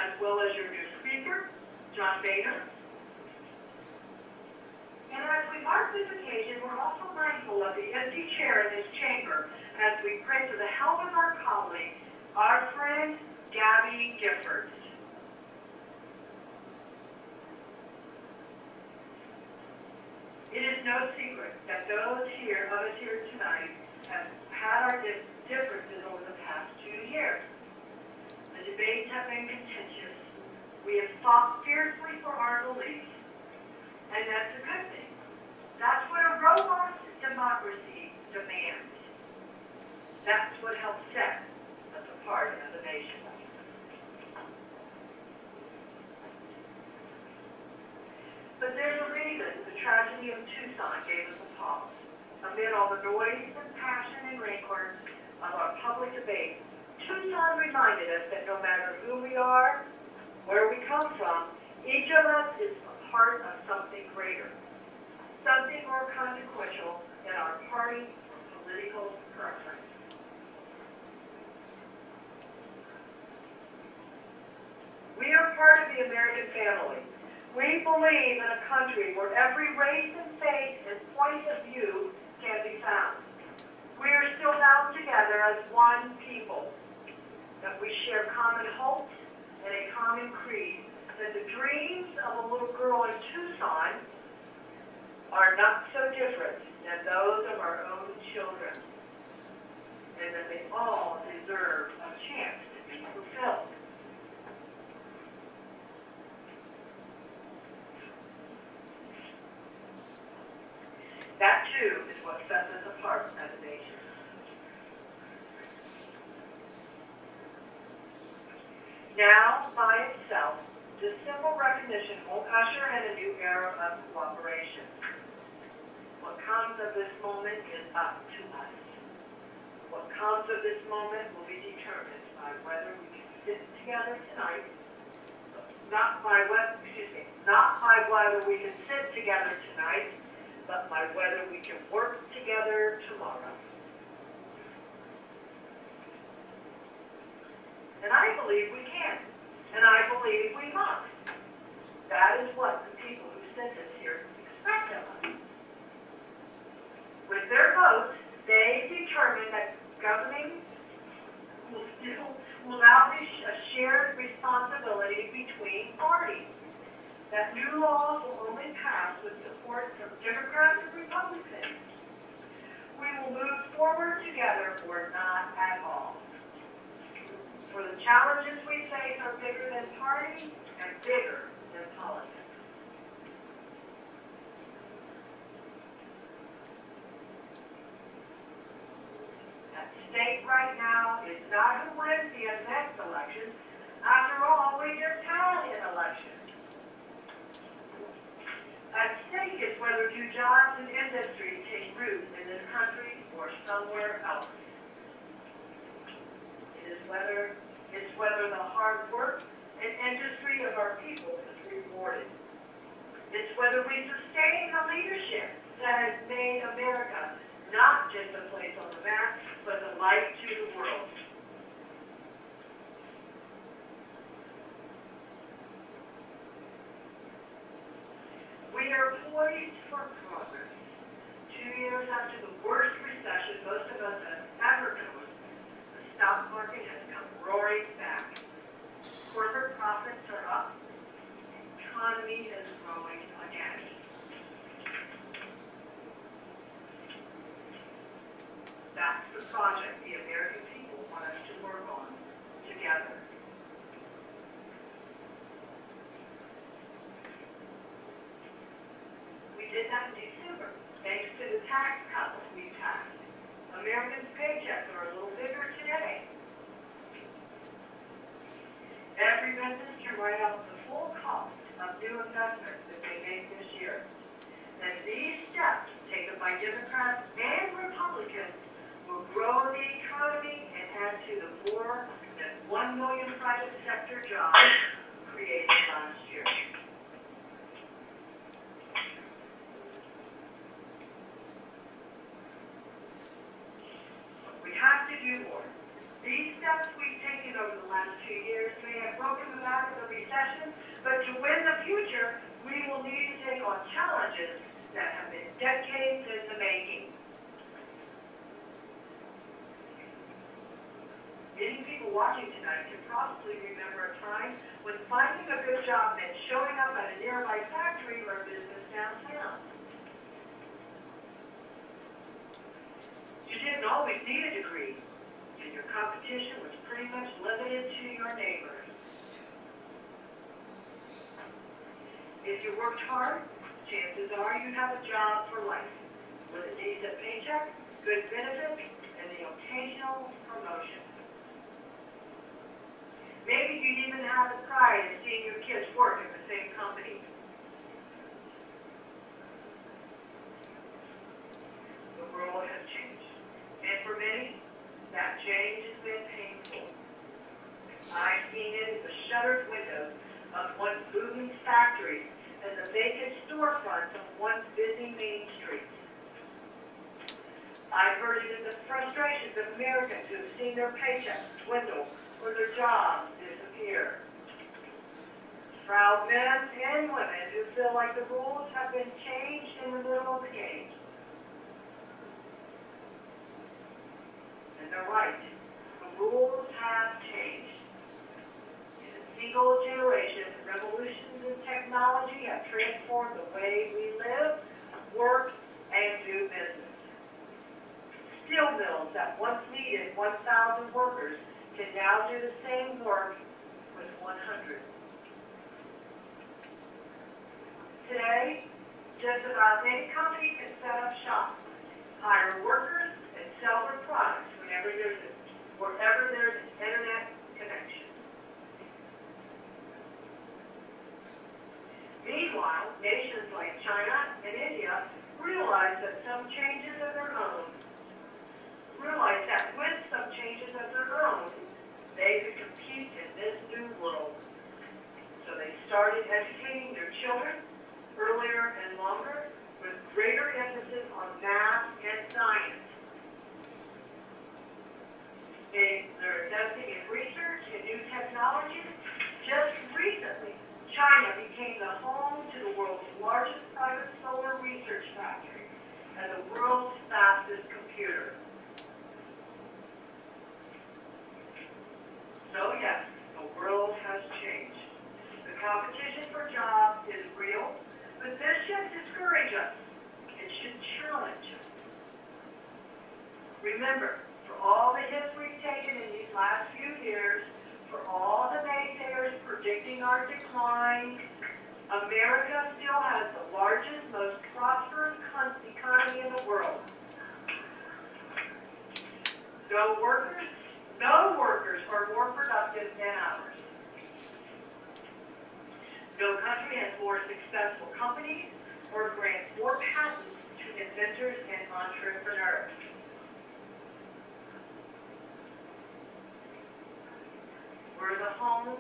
as well as your new speaker, John Boehner. And as we mark this occasion, we're also mindful of the empty chair in this chamber as we pray for the health of our colleague, our friend, Gabby Giffords. It is no secret that those of us here tonight have had our differences over the past 2 years. The debates have been contentious. We have fought fiercely for our beliefs, and that's a good thing. That's what a robust democracy demands. That's what helps set us apart as a nation. But there's a reason the tragedy of Tucson gave us a pause. Amid all the noise and passion and rancor of our public debate, Tucson reminded us that no matter who we are, where we come from, each of us is a part of something greater, something more consequential than our party or political preference. We are part of the American family. We believe in a country where every race and faith and point of view can be found. We are still bound together as one people, that we share common hopes and a common creed, that the dreams of a little girl in Tucson are not so different than those of our own children, and that they all deserve a chance to be fulfilled. That, too, is what sets us apart as a nation. Now, by itself, this simple recognition won't usher in a new era of cooperation. What comes of this moment is up to us. What comes of this moment will be determined by whether we can sit together tonight, not by whether we can sit together tonight, but by whether we can work together tomorrow. And I believe we can, and I believe we must. That is what the people who sent us here expect of us. With their votes, they determine that governing will now be a shared responsibility between parties. That new laws will only pass with support from Democrats and Republicans. We will move forward together or not at all. For the challenges we face are bigger than party and bigger than politics. At stake right now is not who wins the next election. After all, we just had an election. At stake is whether new jobs and industry take root in this country or somewhere else. It's whether the hard work and industry of our people is rewarded. It's whether we sustain the leadership that has made America not just a place on the map, but a light to the world. We are poised for progress. 2 years after the worst recession most of us have ever known, the stock market has come roaring back. Corporate profits are up. The economy is growing again. That's the project the American people want us to work on together. We did that in December, thanks to the tax cuts we passed. Americans' paychecks are a little bigger today. Every business can write off the full cost of new investments that they make this year. And these steps taken by Democrats and Republicans will grow the economy and add to the more than 1 million private sector jobs created last year. We have to do more. These steps we've taken over the last 2 years may have broken the back of the watching tonight can probably remember a time when finding a good job meant showing up at a nearby factory or business downtown. You didn't always need a degree, and your competition was pretty much limited to your neighbors. If you worked hard, chances are you'd have a job for life, with a decent paycheck, good benefits, and the occasional promotion. Maybe you'd even have the pride of seeing your kids work at the same company. The world has changed, and for many, that change has been painful. I've seen it in the shuttered windows of once booming factories and the vacant storefronts of once busy main streets. I've heard it in the frustrations of Americans who have seen their paychecks dwindle or their jobs disappear. Proud men and women who feel like the rules have been changed in the middle of the game. And they're right. The rules have changed. In a single generation, revolutions in technology have transformed the way we live, work, and do business. Steel mills that once needed 1,000 workers can now do the same work with 100. Today, just about any company can set up shop, hire workers, and sell their products wherever there's an internet connection. Meanwhile, nations like China and India realize that with some changes of their own, they could compete in this new world. So they started educating their children earlier and longer with greater emphasis on math and science. They're investing in research and new technologies. Just recently, China became the home to the world's largest private solar research factory and the world's fastest computer. So yes, the world has changed. The competition for jobs is real, but this should discourage us. It should challenge us. Remember, for all the hits we've taken in these last few years, for all the naysayers predicting our decline, America still has the largest, most prosperous economy in the world. No workers are more productive than ours. No country has more successful companies or grants more patents to inventors and entrepreneurs. We're the home